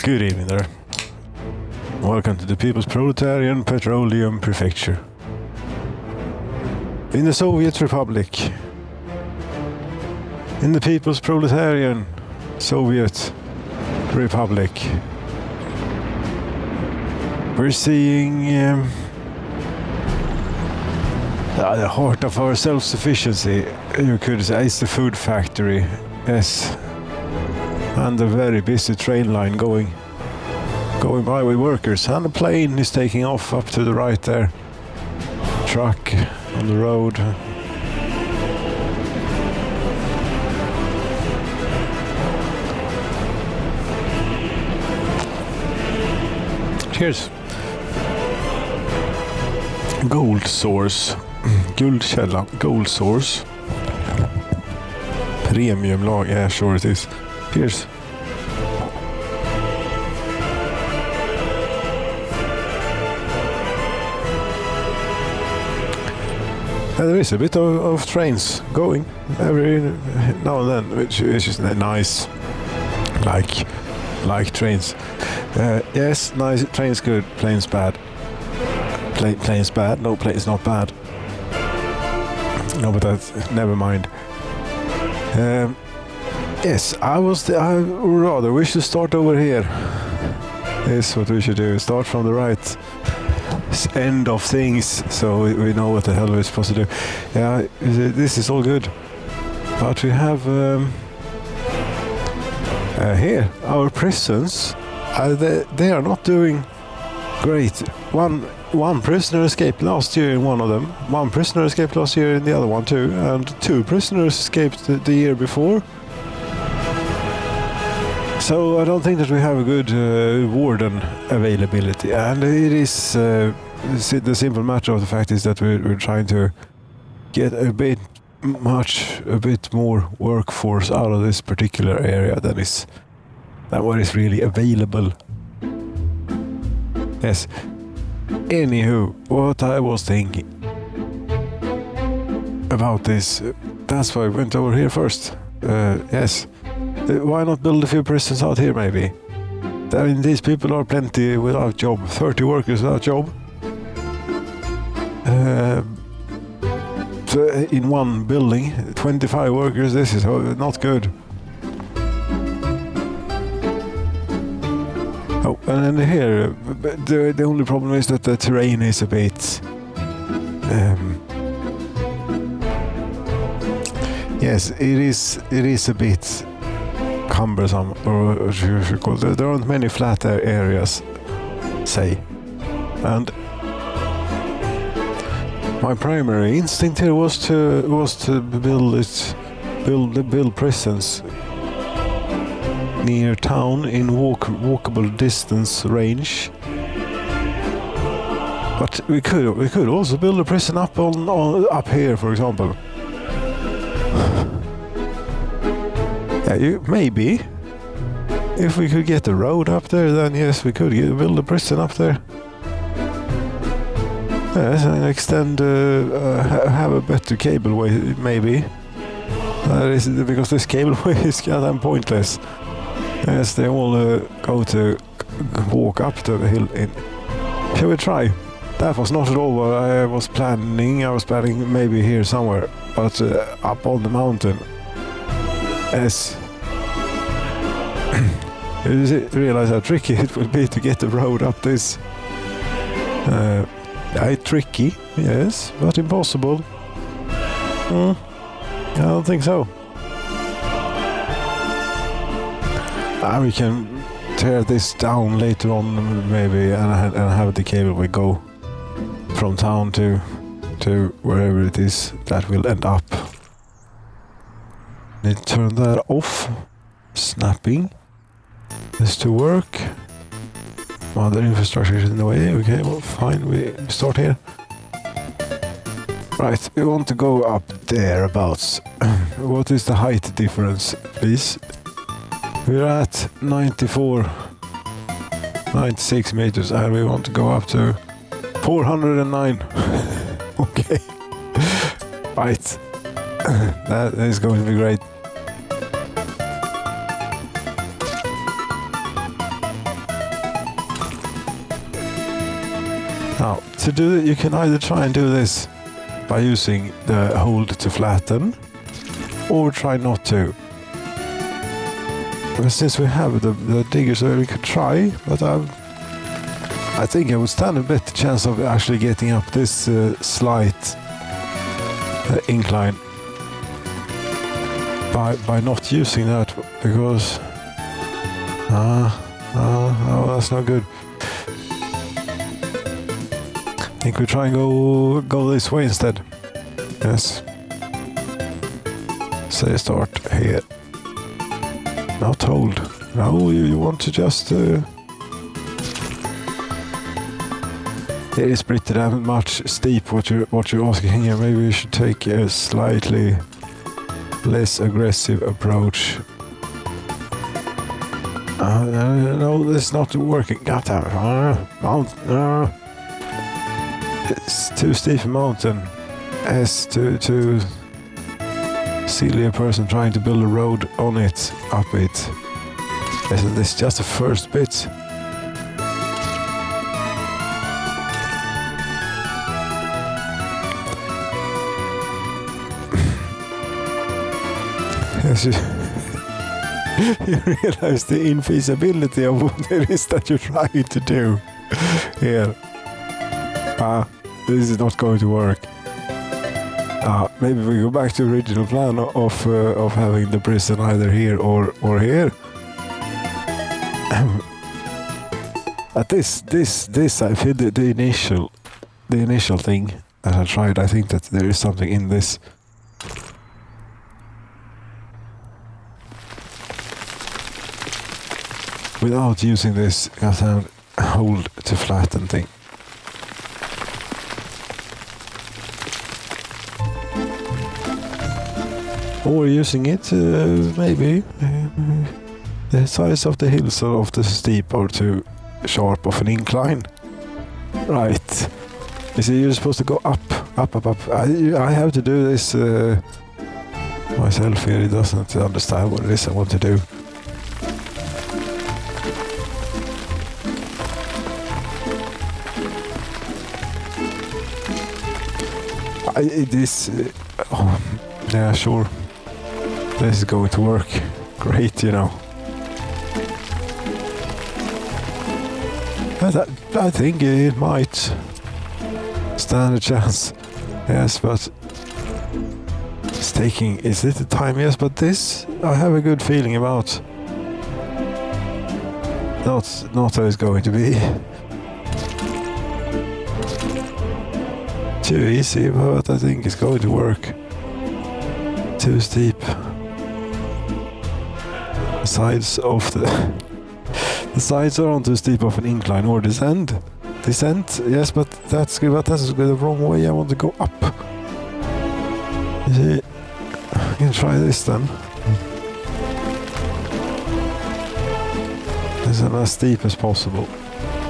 Good evening there. Welcome to the People's Proletarian Petroleum Prefecture. In the Soviet Republic. In the People's Proletarian Soviet Republic. We're seeing the heart of our self-sufficiency, you could say. It's the food factory, yes. And the very busy train line going by with workers. And the plane is taking off up to the right there. Truck on the road. Cheers. Gold source. Guldkälla. Gold source. Premium lag. Yeah, sure it is. Cheers. There is a bit of trains going every now and then, which is nice. Like trains. Yes, nice. Trains good. Planes bad. Planes bad. No, planes not bad. No, but that's never mind. Yes, I rather we should start over here. Is what we should do. Start from the right end of things, so we know what the hell we're supposed to do. Yeah, this is all good. But we have here our prisons. They are not doing great. One prisoner escaped last year in one of them. One prisoner escaped last year in the other one too, and two prisoners escaped the year before. So I don't think that we have a good warden availability, and it is the simple matter of the fact is that we're trying to get a bit more workforce out of this particular area than what is really available. Yes. Anywho, what I was thinking about this, that's why I went over here first. Yes. Why not build a few prisons out here, maybe? I mean, these people are plenty without job. 30 workers without job. So in one building, 25 workers, this is not good. Oh, and then here, the only problem is that the terrain is a bit... yes, it is a bit... cumbersome, or what you should call it. There aren't many flat areas, say. And my primary instinct here was to build prisons near town in walkable distance range. But we could also build a prison up here, for example. Yeah, maybe. If we could get the road up there, then yes, we could build a prison up there. Yes, and extend, have a better cableway, maybe. Because this cableway is goddamn pointless. Yes, they all go to walk up the hill. Shall we try? That was not at all what I was planning. I was planning maybe here somewhere, but up on the mountain. Yes. You realize how tricky it would be to get the road up this. Tricky, yes, but impossible. I don't think so. We can tear this down later on, maybe, and have the cableway go from town to wherever it is that will end up. Need to turn that off. Snapping. This to work. Other infrastructure is in the way. Okay, well, fine. We start here. Right, we want to go up thereabouts. What is the height difference, please? We're at 96 meters, and we want to go up to 409. Okay. Right. That is going to be great. Now, to do it, you can either try and do this by using the hold to flatten, or try not to. But since we have the diggers, we could try, but I think I would stand a better chance of actually getting up this slight incline by not using that, because no, that's not good. I think we try and go this way instead. Yes. Say start here. Not hold. No, you want to just... It is pretty damn much steep what you're asking here. Maybe we should take a slightly less aggressive approach. No, this is not working. God damn it. It's too steep a mountain. As to silly a person trying to build a road on it, up it. This is just the first bit. Yes, you realize the infeasibility of what it is that you're trying to do here. This is not going to work. Maybe we go back to the original plan of having the prison either here or here. At this I feel the initial thing that I tried. I think that there is something in this. Without using this hold to flatten thing. Or using it, maybe. The size of the hills of the steep are too sharp of an incline. Right. You see, you're supposed to go up. I have to do this myself here. It doesn't understand what it is I want to do. Yeah, sure. This is going to work. Great, you know. I think it might stand a chance. Yes, but it's taking... Is it the time? Yes, but this I have a good feeling about. Not how it's going to be. Too easy, but I think it's going to work. Too steep. The sides of the sides are on too steep of an incline or descent. Descent, yes, but that's the wrong way. I want to go up. You see, I can try this then. This is as steep as possible,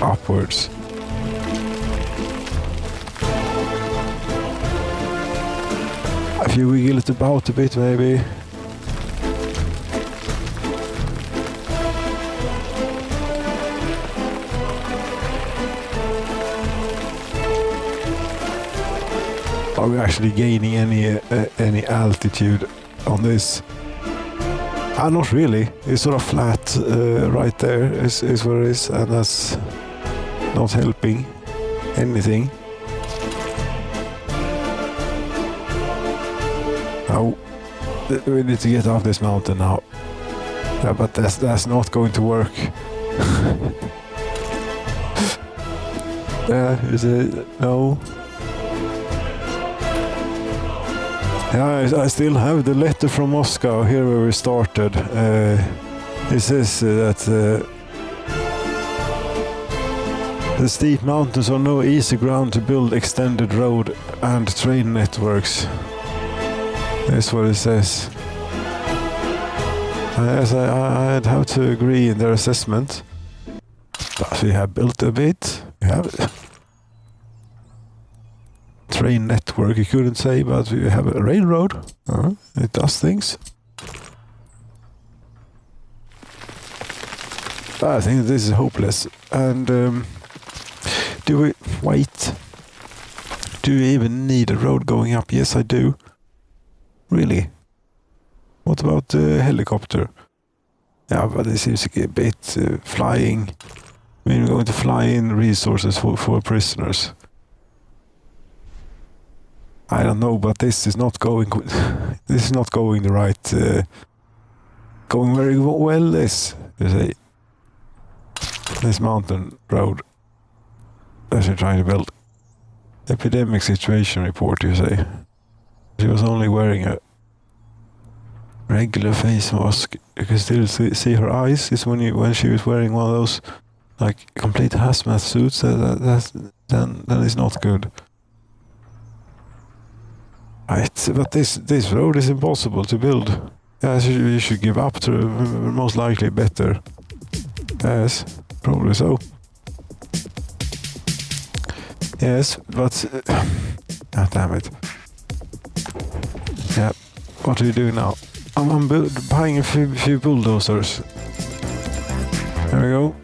upwards. If you wiggle it about a bit, maybe. Are we actually gaining any altitude on this? Not really. It's sort of flat right there is where it is, and that's not helping anything. Oh, we need to get off this mountain now. Yeah, but that's not going to work. Yeah, is it? No. Yeah, I still have the letter from Moscow here where we started. It says that the steep mountains are no easy ground to build extended road and train networks. That's what it says. Yes, I'd have to agree in their assessment. But we have built a bit. We have it. Train network, you couldn't say, but we have a railroad. It does things. I think this is hopeless. And Do we... Wait. Do you even need a road going up? Yes, I do. Really? What about the helicopter? Yeah, but it seems like a bit flying. I mean, we're going to fly in resources for prisoners. I don't know, but this is not going. This is not going the right. Going very well. This, you see, this mountain road that you're trying to build. Epidemic situation report. You say she was only wearing a regular face mask. You can still see her eyes. It's when she was wearing one of those like complete hazmat suits. Then it's not good. Right, but this road is impossible to build. Yes, you should give up to most likely better. Yes, probably so. Yes, but oh, damn it. Yeah, what do you do now? I'm buying a few bulldozers. There we go.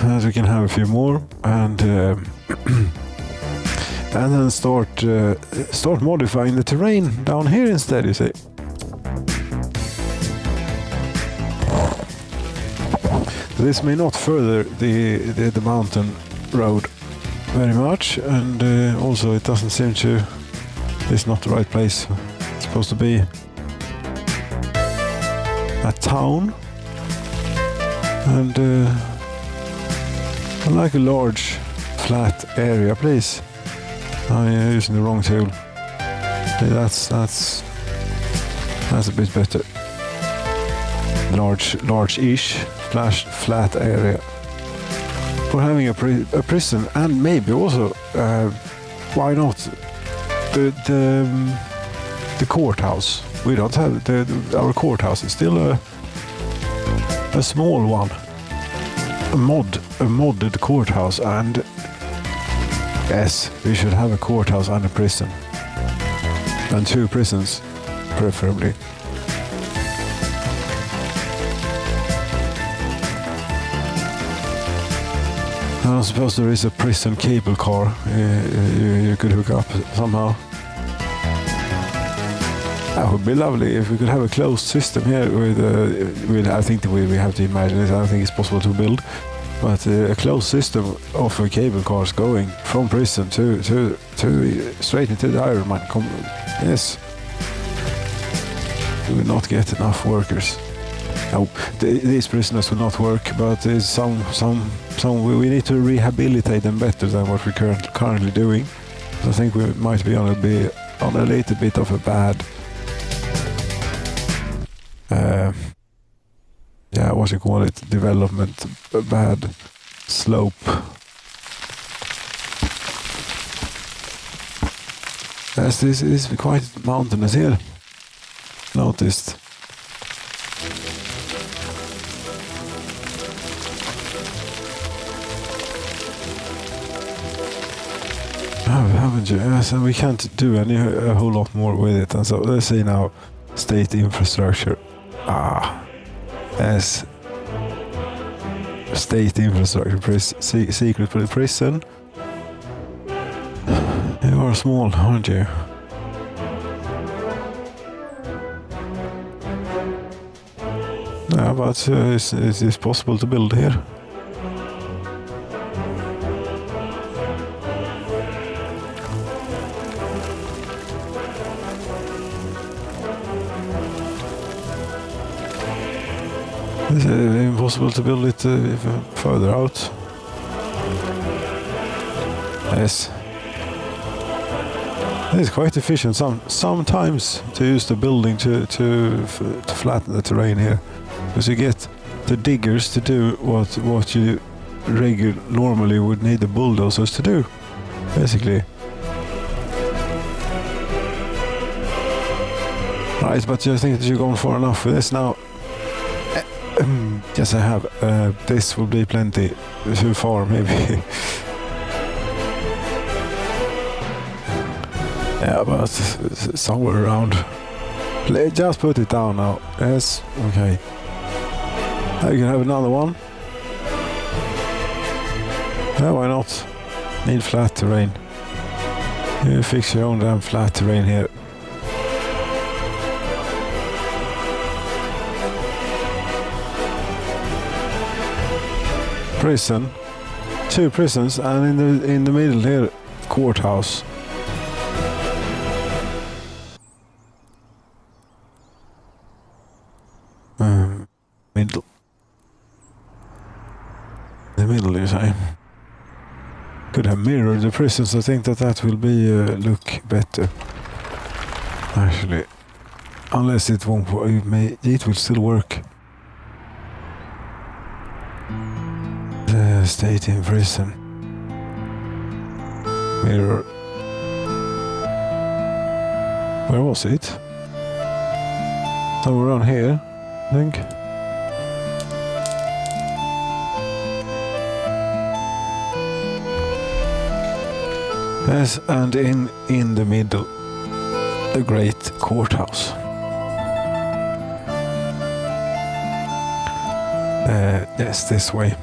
And we can have a few more and. And then start modifying the terrain down here instead, you see. This may not further the mountain road very much, and also it doesn't seem to. It's not the right place. It's supposed to be a town, and I like a large flat area, please. I'm using the wrong tool. Okay, that's a bit better. Large-ish flat area for having a prison, and maybe also why not the courthouse? We don't have our courthouse is still a small one, a modded courthouse, and. Yes, we should have a courthouse and a prison. And 2 prisons, preferably. I suppose there is a prison cable car you could hook up somehow. That would be lovely if we could have a closed system here with I think that we have to imagine it. I don't think it's possible to build. But a closed system of cable cars going from prison to straight into the iron mine. Yes, we will not get enough workers. No, these prisoners will not work. But some we need to rehabilitate them better than what we're currently doing. So I think we might be on a little bit of a bad. Yeah, what you call it, development, a bad slope. Yes, this is quite mountainous here. Noticed. Haven't you? Yes, and we can't do a whole lot more with it. And so let's see now, state infrastructure. As state infrastructure, secret for the prison. You are small, aren't you? Yeah, but it's possible to build here. It's impossible to build it further out. Yes. It's quite efficient sometimes to use the building to flatten the terrain here. Because you get the diggers to do what you normally would need the bulldozers to do. Basically. Right, but I think that you've gone far enough with this now. Yes, I have. This will be plenty too far, maybe. Yeah, but somewhere around. Just put it down now. Yes, okay. Now you can have another one. Yeah, why not? Need flat terrain. You fix your own damn flat terrain here. Prison. 2 prisons, and in the middle here, courthouse. Middle. The middle, you say? Could have mirrored the prisons. I think that will be look better. Actually, unless it won't work, it will still work. The state in prison. Mirror. Where was it? Somewhere around here, I think. Yes, and in the middle, the great courthouse. Yes, this way.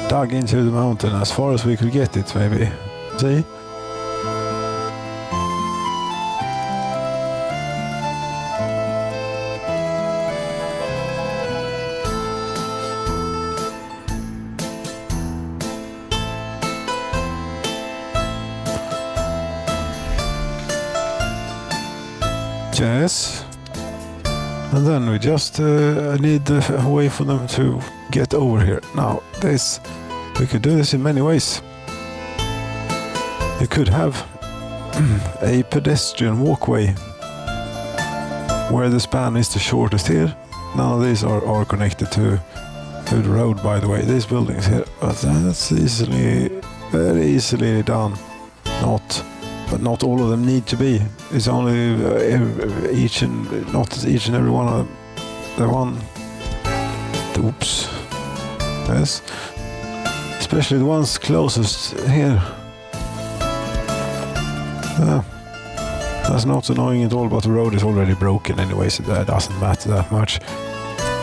Dug into the mountain as far as we could get it, maybe. See? Yes. And then we just need a way for them to get over here. Now, we could do this in many ways. You could have a pedestrian walkway where the span is the shortest here. None of these are connected to the road, by the way. These buildings here, but that's very easily done. But not all of them need to be. It's only not each and every one of them. The one. Oops. Yes. Especially the ones closest here. That's not annoying at all, but the road is already broken anyway, so that doesn't matter that much.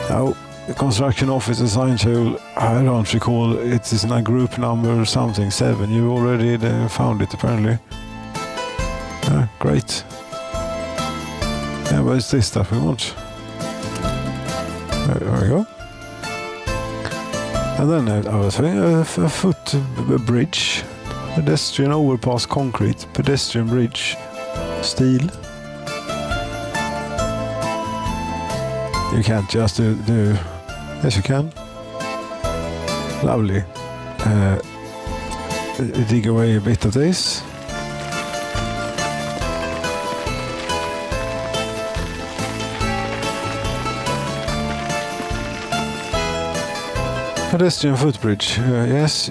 Now, the construction office assigned to, I don't recall, it is in a group number something, 7. You already found it apparently. Great. Yeah, but it's this that we want. There we go. And then I was saying a bridge, pedestrian overpass concrete, pedestrian bridge, steel. You can't just do yes you can. Lovely. Dig away a bit of this. Pedestrian footbridge, yes.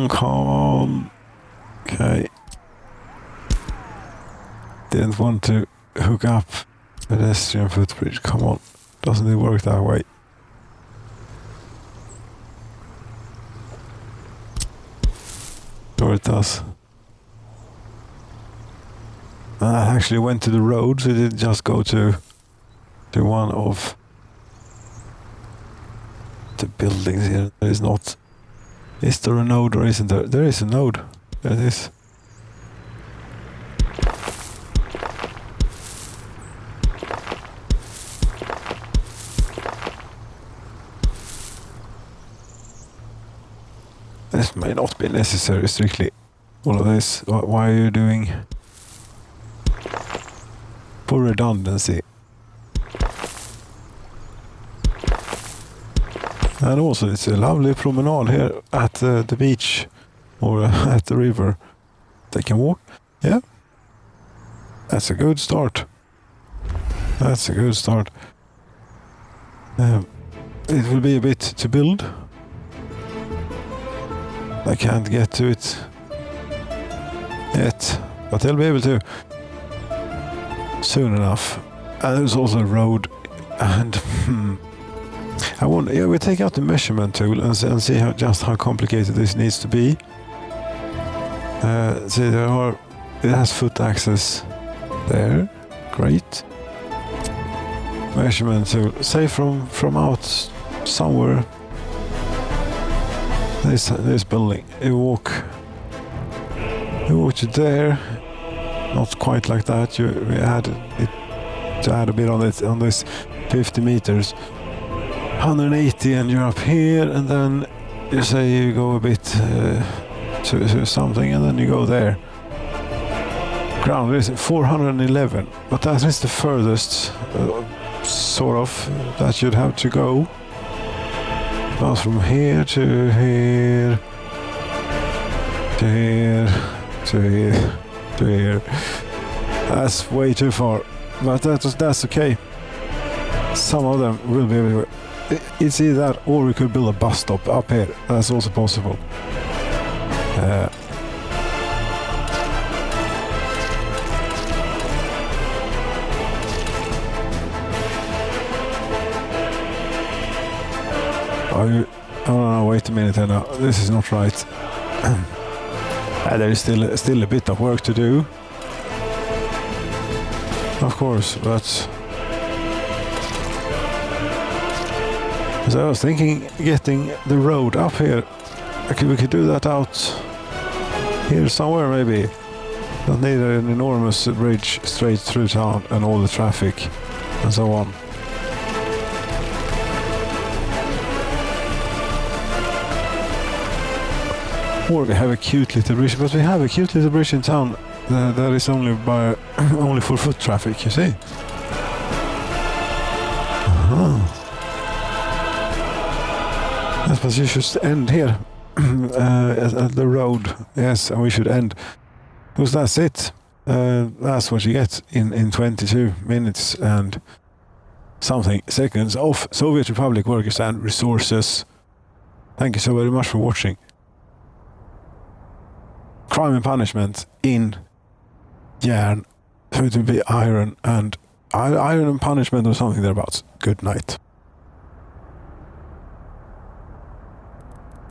Calm. Okay. Didn't want to hook up pedestrian footbridge. Come on, doesn't it work that way? Sure it does. I actually went to the road, so it didn't just go to one of the buildings here. There is not. Is there a node or isn't there? There is a node. There it is. This may not be necessary strictly. All of this. Why are you doing? For redundancy. And also it's a lovely promenade here at the beach or at the river. They can walk. Yeah. That's a good start. That's a good start. It will be a bit to build. I can't get to it yet, but they'll be able to soon enough. And there's also a road, and Yeah, we take out the measurement tool and see just how complicated this needs to be. See, it has foot access there. Great. Measurement tool. Say from out somewhere. This building. You walk to there. Not quite like that. We add it to add a bit on it on this 50 meters. 180, and you're up here, and then you say you go a bit to something, and then you go there. Ground is 411, but that is the furthest sort of that you'd have to go. Goes from here to here to here to here to here. That's way too far, but that's okay. Some of them will be everywhere. It's either that, or we could build a bus stop up here. That's also possible. Oh no, wait a minute now. This is not right. There is still a bit of work to do. Of course, but... So I was thinking getting the road up here. We could do that out here somewhere maybe. Don't need an enormous bridge straight through town and all the traffic and so on. Or we have a cute little bridge, but we have a cute little bridge in town that is only for foot traffic, you see. Yes, but you should end here at the road. Yes, and we should end. Because that's it. That's what you get in 22 minutes and something seconds of Soviet Republic workers and resources. Thank you so very much for watching. Crime and punishment in Järn. So it will be iron and punishment or something thereabouts. Good night.